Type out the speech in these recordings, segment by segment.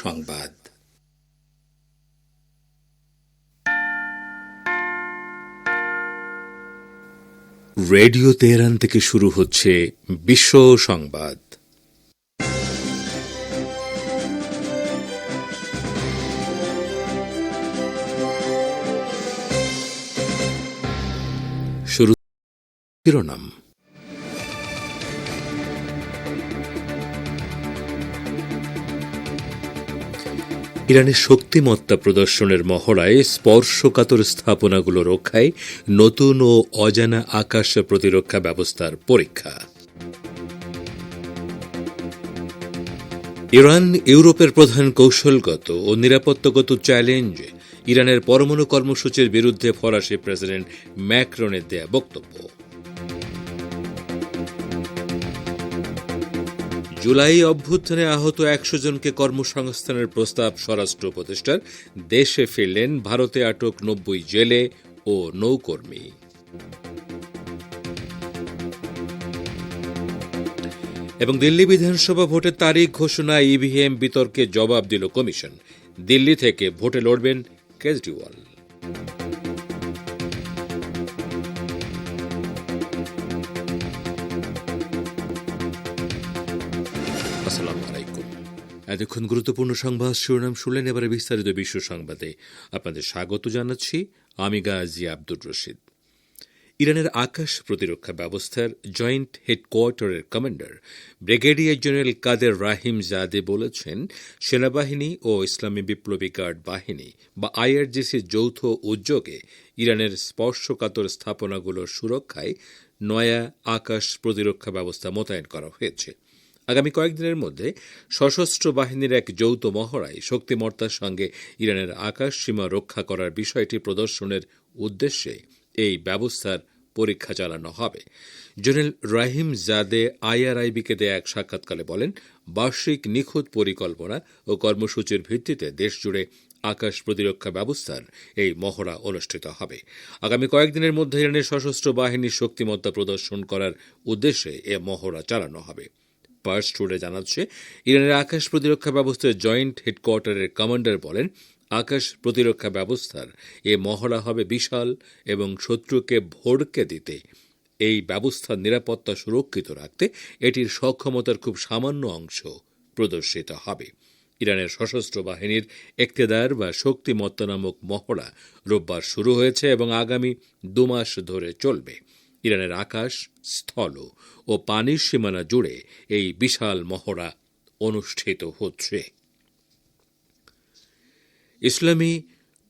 সংবাদ। Radio Tehran থেকে শুরু হচ্ছে বিশ্ব সংবাদ। শুরু শিরোনাম। ইরানের শক্তিমত্তা প্রদর্শনের মহড়ায় স্পর্শকাতর স্থাপনাগুলো রক্ষায় নতুন ও অজানা আকাশ প্রতিরক্ষা ব্যবস্থার পরীক্ষা। ইরান ইউরোপের প্রধান কৌশলগত ও নিরাপত্তাগত চ্যালেঞ্জ। ইরানের পরমাণু কর্মসূচির বিরুদ্ধে ফরাসি প্রেসিডেন্ট ম্যাক্রনের দেয়া বক্তব্য। জুলাই অভ্যুত্থানে আহত ১০০ জনকে কর্মসংস্থানের প্রস্তাব স্বরাষ্ট্র উপদেষ্টার। দেশে ফিরলেন ভারতে আটক ৯০ জেলে ও নৌকর্মী। এবং দিল্লি বিধানসভা ভোটের তারিখ ঘোষণা, ইভিএম বিতর্কে জবাব দিল কমিশন। দিল্লি থেকে ভোটে লড়বেন কেজরিওয়াল। আসসালামু আলাইকুম। এতক্ষণ গুরুত্বপূর্ণ সংবাদ শিরোনাম শুনলেন। এবারে বিস্তারিত বিশ্ব সংবাদে আপনাদের স্বাগত জানাচ্ছি। আমি গাজী আব্দুর রশিদ। ইরানের আকাশ প্রতিরক্ষা ব্যবস্থার জয়েন্ট হেডকোয়ার্টারের কমান্ডার ব্রিগেডিয়ার জেনারেল কাদের রাহিম জাদে বলেছেন, সেনাবাহিনী ও ইসলামী বিপ্লবী গার্ড বাহিনী বা আইআরজিসির যৌথ উদ্যোগে ইরানের স্পর্শকাতর স্থাপনাগুলোর সুরক্ষায় নয়া আকাশ প্রতিরক্ষা ব্যবস্থা মোতায়েন করা হয়েছে। আগামী কয়েকদিনের মধ্যে সশস্ত্র বাহিনীর এক যৌথ মহড়ায় শক্তিমত্তার সঙ্গে ইরানের আকাশ সীমা রক্ষা করার বিষয়টি প্রদর্শনের উদ্দেশ্যে এই ব্যবস্থার পরীক্ষা চালানো হবে। জেনারেল রাহিম জাদে আইআরআইবিকে দেয়া এক সাক্ষাৎকারে বলেন, বার্ষিক নিখুঁত পরিকল্পনা ও কর্মসূচির ভিত্তিতে দেশজুড়ে আকাশ প্রতিরক্ষা ব্যবস্থার এই মহড়া অনুষ্ঠিত হবে। আগামী কয়েকদিনের মধ্যে ইরানের সশস্ত্র বাহিনীর শক্তিমত্তা প্রদর্শন করার উদ্দেশ্যে এ মহড়া চালানো হবে। পার্স টুডে জানাচ্ছে, ইরানের আকাশ প্রতিরক্ষা ব্যবস্থার জয়েন্ট হেডকোয়ার্টারের কমান্ডার বলেন, আকাশ প্রতিরক্ষা ব্যবস্থার এ মহড়া হবে বিশাল এবং শত্রুকে ভড়কে দিতে এই ব্যবস্থার নিরাপত্তা সুরক্ষিত রাখতে এটির সক্ষমতার খুব সামান্য অংশ প্রদর্শিত হবে। ইরানের সশস্ত্র বাহিনীর ইকতেদার বা শক্তিমত্তা নামক মহড়া রোববার শুরু হয়েছে এবং আগামী ২ মাস ধরে চলবে। ইরানের আকাশ, স্থল ও পানির সীমানা জুড়ে এই বিশাল মহড়া অনুষ্ঠিত হচ্ছে। ইসলামী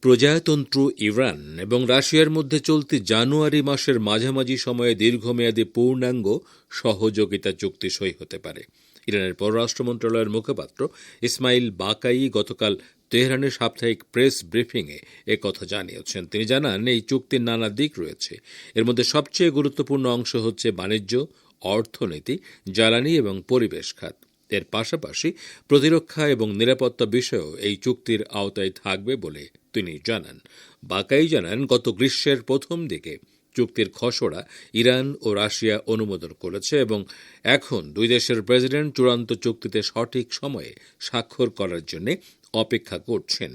প্রজাতন্ত্র ইরান এবং রাশিয়ার মধ্যে চলতি জানুয়ারি মাসের মাঝামাঝি সময়ে দীর্ঘমেয়াদী পূর্ণাঙ্গ সহযোগিতা চুক্তি সই হতে পারে। ইরানের পররাষ্ট্র মন্ত্রণালয়ের মুখপাত্র ইসমাইল বাকাই গতকাল তেহরানের সাপ্তাহিক প্রেস ব্রিফিংয়ে একথা জানিয়েছেন। তিনি জানান, এই চুক্তির নানা দিক রয়েছে। এর মধ্যে সবচেয়ে গুরুত্বপূর্ণ অংশ হচ্ছে বাণিজ্য, অর্থনীতি, জ্বালানি এবং পরিবেশ খাত। এর পাশাপাশি প্রতিরক্ষা এবং নিরাপত্তা বিষয়েও এই চুক্তির আওতায় থাকবে বলে তিনি জানান। বাকাই জানান, গত গ্রীষ্মের প্রথম দিকে চুক্তির খসড়া ইরান ও রাশিয়া অনুমোদন করেছে এবং এখন দুই দেশের প্রেসিডেন্ট চূড়ান্ত চুক্তিতে সঠিক সময়ে স্বাক্ষর করার জন্য অপেক্ষা করছেন।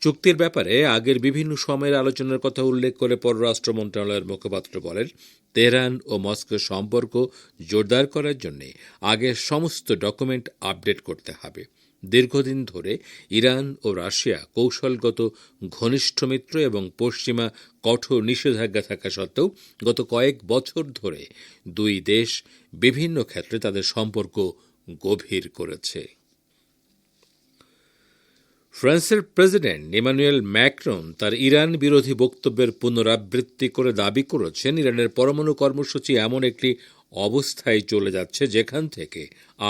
চুক্তির ব্যাপারে আগের বিভিন্ন সময়ের আলোচনার কথা উল্লেখ করে পররাষ্ট্র মন্ত্রণালয়ের মুখপাত্র বলেন, তেহরান ও মস্কোর সম্পর্ক জোরদার করার জন্য আগের সমস্ত ডকুমেন্ট আপডেট করতে হবে। দীর্ঘদিন ধরে ইরান ও রাশিয়া কৌশলগত ঘনিষ্ঠ মিত্র এবং পশ্চিমা কঠোর নিষেধাজ্ঞা থাকা সত্ত্বেও গত কয়েক বছর ধরে দুই দেশ বিভিন্ন ক্ষেত্রে তাদের সম্পর্ক গভীর করেছে। ফ্রান্সের প্রেসিডেন্ট ইমানুয়েল ম্যাক্রন তার ইরান বিরোধী বক্তব্যের পুনরাবৃত্তি করে দাবি করেছেন, ইরানের পরমাণু কর্মসূচি এমন একটি অবস্থায় চলে যাচ্ছে যেখান থেকে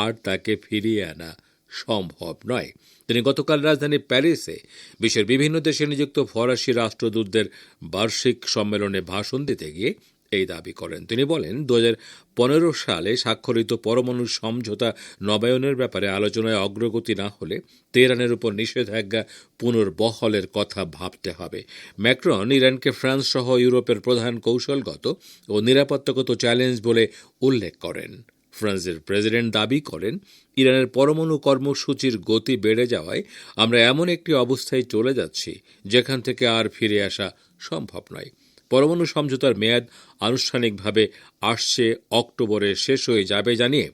আর তাকে ফিরিয়ে আনা সম্ভব নয়। তিনি গতকাল রাজধানী প্যারিসে বিশ্বের বিভিন্ন দেশে নিযুক্ত ফরাসি রাষ্ট্রদূতদের বার্ষিক সম্মেলনে ভাষণ দিতে গিয়ে এই দাবি করেন। তিনি বলেন, ২০১৫ সালে স্বাক্ষরিত পরমাণু সমঝোতা নবায়নের ব্যাপারে আলোচনায় অগ্রগতি না হলে তেহরানের উপর নিষেধাজ্ঞা পুনর্বহালের কথা ভাবতে হবে। ম্যাক্রন ইরানকে ফ্রান্স সহ ইউরোপের প্রধান কৌশলগত ও নিরাপত্তাগত চ্যালেঞ্জ বলে উল্লেখ করেন। ফ্রান্সের প্রেসিডেন্ট দাবি করেন, ইরানের পরমাণু কর্মসূচির গতি বেড়ে যাওয়ায় আমরা এমন একটি অবস্থায় চলে যাচ্ছি যেখান থেকে আর ফিরে আসা সম্ভব নয়। পরমাণু সমঝোতার মেয়াদ আনুষ্ঠানিকভাবে আসছে অক্টোবরে শেষ হয়ে যাবে জানিয়ে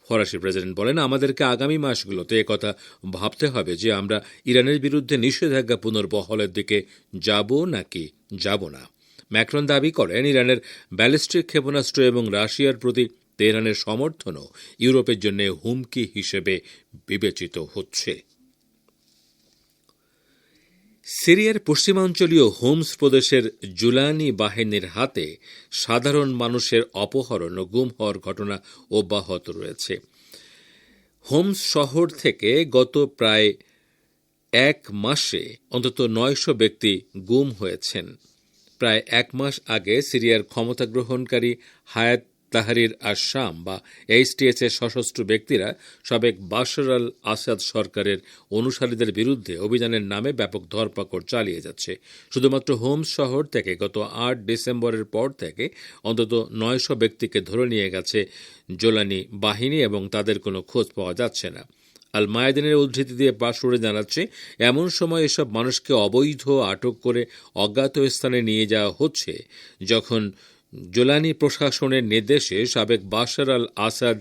ফরাসি প্রেসিডেন্ট বলেন, আমাদেরকে আগামী মাসগুলোতে একথা ভাবতে হবে যে আমরা ইরানের বিরুদ্ধে নিষেধাজ্ঞা পুনর্বহলের দিকে যাব নাকি যাব না। ম্যাক্রন দাবি করেন, ইরানের ব্যালিস্টিক ক্ষেপণাস্ত্র এবং রাশিয়ার প্রতি তেহরানের সমর্থনও ইউরোপের জন্য হুমকি হিসেবে বিবেচিত হচ্ছে। সিরিয়ার পশ্চিমাঞ্চলীয় হোমস প্রদেশের জুলানি বাহিনীর হাতে সাধারণ মানুষের অপহরণ ও গুম হওয়ার ঘটনা অব্যাহত রয়েছে। হোমস শহর থেকে গত প্রায় এক মাসে অন্তত ৯০০ ব্যক্তি গুম হয়েছেন। প্রায় এক মাস আগে সিরিয়ার ক্ষমতা গ্রহণকারী হায়াত তাহরির আশ-শাম বা এইচটিএস এর সশস্ত্র ব্যক্তিরা সাবেক বাশার আল আসাদ সরকারের অনুসারীদের বিরুদ্ধে অভিযানের নামে ব্যাপক ধরপাকড় চালিয়ে যাচ্ছে। শুধুমাত্র হোমস শহর থেকে গত ৮ ডিসেম্বরের পর থেকে অন্তত ৯০০ ব্যক্তিকে ধরে নিয়ে গেছে জোলানি বাহিনী এবং তাদের কোনো খোঁজ পাওয়া যাচ্ছে না। আল মায়াদিনের উদ্ধৃতি দিয়ে বাশরে জানাচ্ছে, এমন সময় এসব মানুষকে অবৈধ আটক করে অজ্ঞাত স্থানে নিয়ে যাওয়া হচ্ছে যখন জোলানি প্রশাসনের নির্দেশে সাবেক বাশার আল আসাদ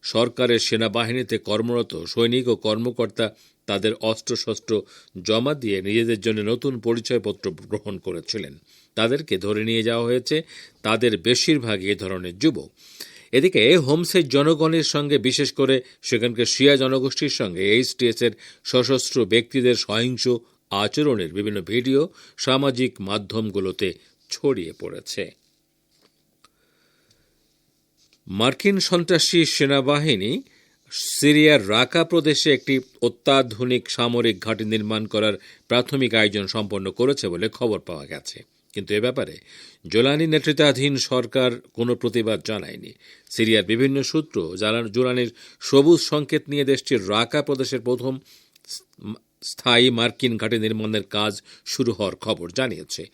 সরকারের সেনাবাহিনীতে কর্মরত সৈনিক ও কর্মকর্তা তাদের অস্ত্রশস্ত্র জমা দিয়ে নিজেদের জন্য নতুন পরিচয়পত্র গ্রহণ করেছিলেন। তাদেরকে ধরে নিয়ে যাওয়া হয়েছে, তাদের বেশিরভাগই এ ধরনের যুবক। এদিকে হোমসের জনগণের সঙ্গে, বিশেষ করে সেখানকার শিয়া জনগোষ্ঠীর সঙ্গে এইচটিএস এর সশস্ত্র ব্যক্তিদের সহিংস আচরণের বিভিন্ন ভিডিও সামাজিক মাধ্যমগুলোতে ছড়িয়ে পড়েছে। মার্কিন সন্ত্রাসী সেনাবাহিনী সিরিয়ার রাকা প্রদেশে একটি অত্যাধুনিক সামরিক ঘাঁটি নির্মাণ করার প্রাথমিক আয়োজন সম্পন্ন করেছে বলে খবর পাওয়া গেছে, কিন্তু এ ব্যাপারে জোলানি নেতৃত্বাধীন সরকার কোনো প্রতিবাদ জানায়নি। সিরিয়ার বিভিন্ন সূত্র জোলানির সবুজ সংকেত নিয়ে দেশটির রাকা প্রদেশের প্রথম স্থায়ী মার্কিন ঘাঁটি নির্মাণের কাজ শুরু হওয়ার খবর জানিয়েছে।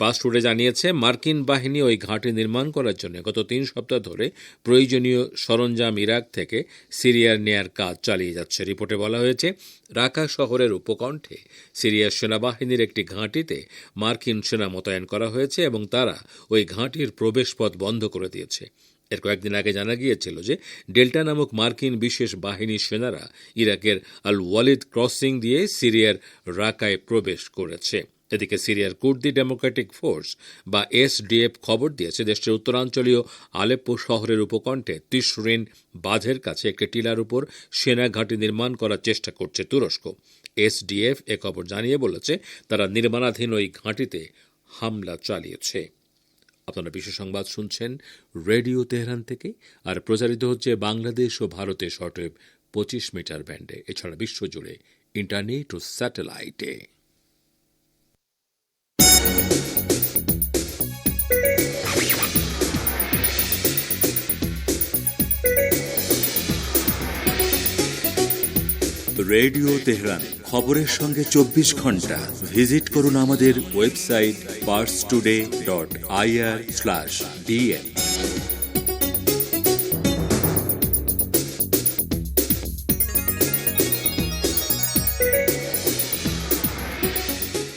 পাসপোর্টে জানিয়েছে, মার্কিন বাহিনী ওই ঘাঁটি নির্মাণ করার জন্য গত ৩ সপ্তাহ ধরে প্রয়োজনীয় সরঞ্জাম ইরাক থেকে সিরিয়ার নেয়ার কাজ চালিয়ে যাচ্ছে। রিপোর্টে বলা হয়েছে, রাকা শহরের উপকণ্ঠে সিরিয়ার সেনাবাহিনীর একটি ঘাঁটিতে মার্কিন সেনা মোতায়েন করা হয়েছে এবং তারা ওই ঘাঁটির প্রবেশপথ বন্ধ করে দিয়েছে। এর কয়েকদিন আগে জানা গিয়েছিল যে ডেল্টা নামক মার্কিন বিশেষ বাহিনীর সেনারা ইরাকের আল ওয়ালিদ ক্রসিং দিয়ে সিরিয়ার রাকায় প্রবেশ করেছে। এদিকে সিরিয়ার কুর্দি ডেমোক্রেটিক ফোর্স বা এসডিএফ খবর দিয়েছে, দেশটির উত্তরাঞ্চলীয় আলেপ্পো শহরের উপকণ্ঠে তিসরিন বাঁধের কাছে একটি টিলার উপর সেনা ঘাঁটি নির্মাণ করার চেষ্টা করছে তুরস্ক। এসডিএফ এ খবর জানিয়ে বলেছে, তারা নির্মাণাধীন ওই ঘাঁটিতে হামলা চালিয়েছে। আপনারা বিশ্ব সংবাদ শুনছেন রেডিও তেহরান থেকে, আর প্রচারিত হচ্ছে বাংলাদেশ ও ভারতের শর্টওয়েভ 25 মিটার ব্যান্ডে, এছাড়া বিশ্বজুড়ে ইন্টারনেট ও স্যাটেলাইটে। রেডিও তেহরান, খবরের সঙ্গে 24 ঘন্টা। ভিজিট করুন আমাদের ওয়েবসাইট parstoday.ir/dn।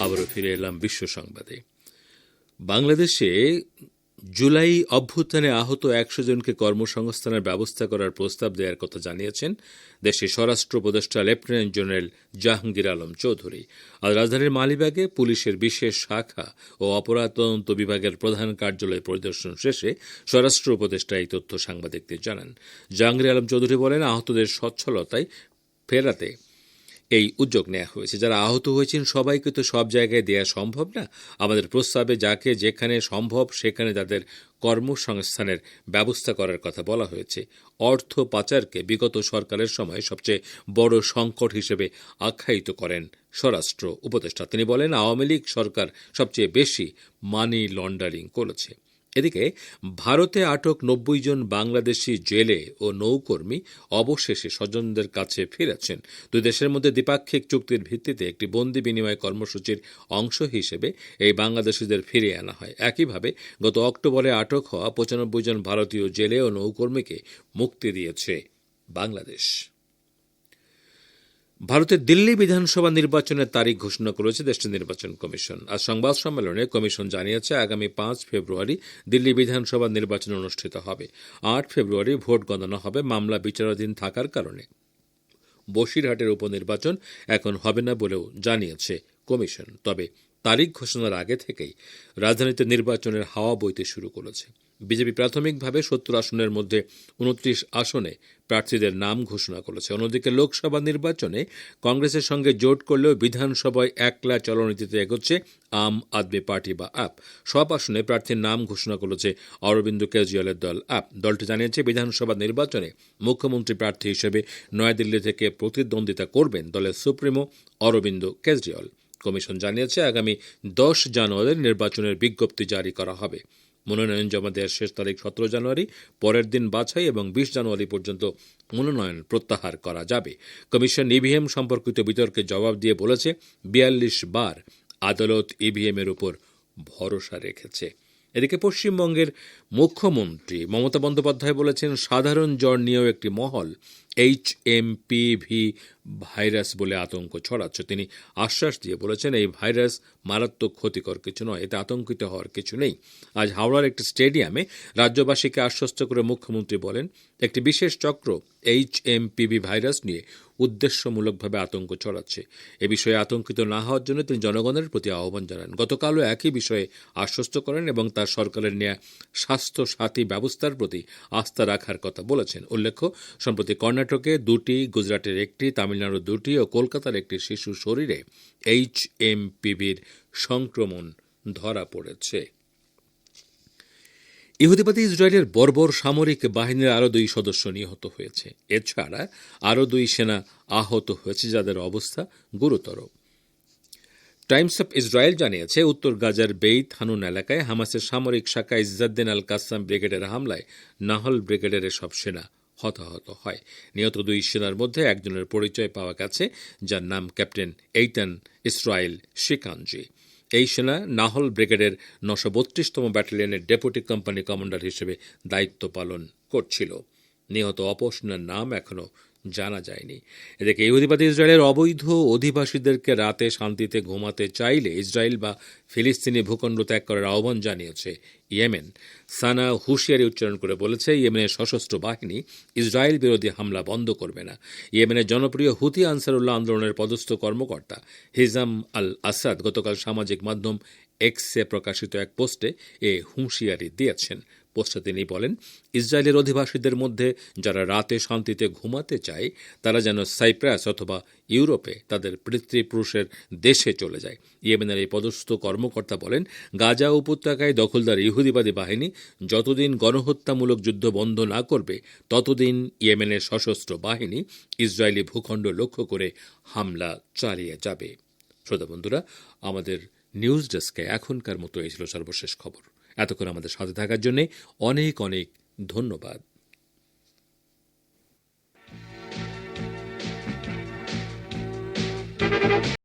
আবারও ফিরে এলাম বিশ্ব সংবাদে। বাংলাদেশে জুলাই অভ্যুত্থানে আহত 100 জনকে কর্মসংস্থানের ব্যবস্থা করার প্রস্তাব দেওয়ার কথা জানিয়েছেন দেশের স্বরাষ্ট্র উপদেষ্টা লেফটেন্যান্ট জেনারেল জাহাঙ্গীর আলম চৌধুরী। আজ রাজধানীর মালিবাগে পুলিশের বিশেষ শাখা ও অপরাধ তদন্ত বিভাগের প্রধান কার্যালয় পরিদর্শন শেষে স্বরাষ্ট্র উপদেষ্টা এই তথ্য সাংবাদিকদের জানান। জাহাঙ্গীর আলম চৌধুরী বলেন, আহতদের সচ্ছলতায় ফেরাতে এই উদ্যোগ নেওয়া হয়েছে। যারা আহত হয়েছেন সবাইকে তো সব জায়গায় দেওয়া সম্ভব না। আমাদের প্রস্তাবে যাকে যেখানে সম্ভব সেখানে তাদের কর্মসংস্থানের ব্যবস্থা করার কথা বলা হয়েছে। অর্থ পাচারকে বিগত সরকারের সময় সবচেয়ে বড় সংকট হিসেবে আখ্যায়িত করেন স্বরাষ্ট্র উপদেষ্টা। তিনি বলেন, আওয়ামী লীগ সরকার সবচেয়ে বেশি মানি লন্ডারিং করেছে। এদিকে ভারতে আটক ৯০ জন বাংলাদেশি জেলে ও নৌকর্মী অবশেষে স্বজনদের কাছে ফিরেছেন। দুই দেশের মধ্যে দ্বিপাক্ষিক চুক্তির ভিত্তিতে একটি বন্দি বিনিময় কর্মসূচির অংশ হিসেবে এই বাংলাদেশিদের ফিরিয়ে আনা হয়। একইভাবে গত অক্টোবরে আটক হওয়া ৯৫ জন ভারতীয় জেলে ও নৌকর্মীকে মুক্তি দিয়েছে বাংলাদেশ। ভারতের দিল্লি বিধানসভা নির্বাচনের তারিখ ঘোষণা করেছে দেশটির নির্বাচন কমিশন। আজ সংবাদ সম্মেলনে কমিশন জানিয়েছে, আগামী ৫ ফেব্রুয়ারি দিল্লি বিধানসভা নির্বাচন অনুষ্ঠিত হবে। ৮ ফেব্রুয়ারি ভোট গণনা হবে। মামলা বিচারাধীন থাকার কারণে বসিরহাটের উপনির্বাচন এখন হবে না বলেও জানিয়েছে কমিশন। তবে তারিখ ঘোষণার আগে থেকেই রাজধানীতে নির্বাচনের হাওয়া বইতে শুরু করেছে। বিজেপি প্রাথমিকভাবে ৭০ আসনের মধ্যে ২৯ আসনে প্রার্থীদের নাম ঘোষণা করেছে। অন্যদিকে লোকসভা নির্বাচনে কংগ্রেসের সঙ্গে জোট করলেও বিধানসভায় একলা চলনীতিতে এগোচ্ছে আম আদমি পার্টি বা আপ। সব আসনে প্রার্থীর নাম ঘোষণা করেছে অরবিন্দ কেজরিওয়ালের দল আপ। দলটি জানিয়েছে, বিধানসভা নির্বাচনে মুখ্যমন্ত্রী প্রার্থী হিসেবে নয়াদিল্লি থেকে প্রতিদ্বন্দ্বিতা করবেন দলের সুপ্রিমো অরবিন্দ কেজরিওয়াল। কমিশন জানিয়েছে, আগামী ১০ জানুয়ারি নির্বাচনের বিজ্ঞপ্তি জারি করা হবে। মনোনয়ন জমা দেওয়ার শেষ তারিখ ১৭ জানুয়ারি। পরের দিন বাছাই এবং ২০ জানুয়ারি পর্যন্ত মনোনয়ন প্রত্যাহার করা যাবে। কমিশন ইভিএম সম্পর্কিত বিতর্কে জবাব দিয়ে বলেছে, ৪২ বার আদালত ইভিএমের উপর ভরসা রেখেছে। এদিকে পশ্চিমবঙ্গের মুখ্যমন্ত্রী মমতা বন্দ্যোপাধ্যায় বলেছেন, সাধারণ জ্বর নিয়েও একটি মহল HMPV ভাইরাস বলে আতঙ্ক ছড়াচ্ছে। তিনি আশ্বাস দিয়ে বলেছেন, এই ভাইরাস মারাত্মক ক্ষতিকর কিছু নয়, এতে আতঙ্কিত হওয়ার কিছু নেই। আজ হাওড়ার একটি স্টেডিয়ামে রাজ্যবাসীকে আশ্বস্ত করে মুখ্যমন্ত্রী বলেন, একটি বিশেষ চক্র HMPV ভাইরাস নিয়ে উদ্দেশ্যমূলকভাবে আতঙ্ক ছড়াচ্ছে। এ বিষয়ে আতঙ্কিত না হওয়ার জন্য তিনি জনগণের প্রতি আহ্বান জানান। গতকালও একই বিষয়ে আশ্বস্ত করেন এবং তার সরকারের নেয়া স্বাস্থ্য সাথী ব্যবস্থার প্রতি আস্থা রাখার কথা বলেছেন। উল্লেখ্য, সম্প্রতি কর্ণাটকে ২টি, গুজরাটের ১টি, তামিলনাড়ুর ২টি ও কলকাতার একটি শিশুর শরীরে HMPVর সংক্রমণ ধরা পড়েছে। ইহুদিবাদী ইসরায়েলের বর্বর সামরিক বাহিনীর আরও ২ সদস্য নিহত হয়েছে। এছাড়া আরও ২ সেনা আহত হয়েছে, যাদের অবস্থা গুরুতর। টাইমস অফ ইসরায়েল জানিয়েছে, উত্তর গাজার বেইত হানুন এলাকায় হামাসের সামরিক শাখা ইজ্জাদ্দিন আল কাসাম ব্রিগেডের হামলায় নাহল ব্রিগেডের এসব সেনা হতাহত হয়। নিহত ২ সেনার মধ্যে একজনের পরিচয় পাওয়া গেছে, যার নাম ক্যাপ্টেন এইতান ইসরায়েল শিকানজি। এই সেনা নাহল ব্রিগেডের ৯৩২তম ব্যাটালিয়নের ডেপুটি কোম্পানি কমান্ডার হিসেবে দায়িত্ব পালন করছিল। নিহত অপর সেনার নাম এখনও জানা যায়নি। এদিকে ইহুদিবাদী ইসরায়েলের অবৈধ অধিবাসীদেরকে রাতে শান্তিতে ঘুমাতে চাইলে ইসরায়েল বা ফিলিস্তিনি ভূখণ্ড ত্যাগ করার আহ্বান জানিয়েছে ইয়েমেন। সানা হুঁশিয়ারি উচ্চারণ করে বলেছে, ইয়েমেনের সশস্ত্র বাহিনী ইসরায়েল বিরোধী হামলা বন্ধ করবে না। ইয়েমেনের জনপ্রিয় হুতি আনসারুল্লাহ আন্দোলনের পদস্থ কর্মকর্তা হিজাম আল আসাদ গতকাল সামাজিক মাধ্যম এক্সে প্রকাশিত এক পোস্টে এ হুঁশিয়ারি দিয়েছেন। পোস্টে তিনি বলেন, ইসরায়েলের অধিবাসীদের মধ্যে যারা রাতে শান্তিতে ঘুমাতে চায় তারা যেন সাইপ্রাস অথবা ইউরোপে তাদের পিতৃপুরুষের দেশে চলে যায়। ইয়েমেনের এই পদস্থ কর্মকর্তা বলেন, গাজা উপত্যকায় দখলদার ইহুদিবাদী বাহিনী যতদিন গণহত্যামূলক যুদ্ধ বন্ধ না করবে ততদিন ইয়েমেনের সশস্ত্র বাহিনী ইসরায়েলি ভূখণ্ড লক্ষ্য করে হামলা চালিয়ে যাবে। শ্রোতা বন্ধুরা, আমাদের নিউজ ডেস্কে এখনকার মতো এই ছিল সর্বশেষ খবর। এতক্ষণ আমাদের সাথে থাকার জন্য অনেক অনেক ধন্যবাদ।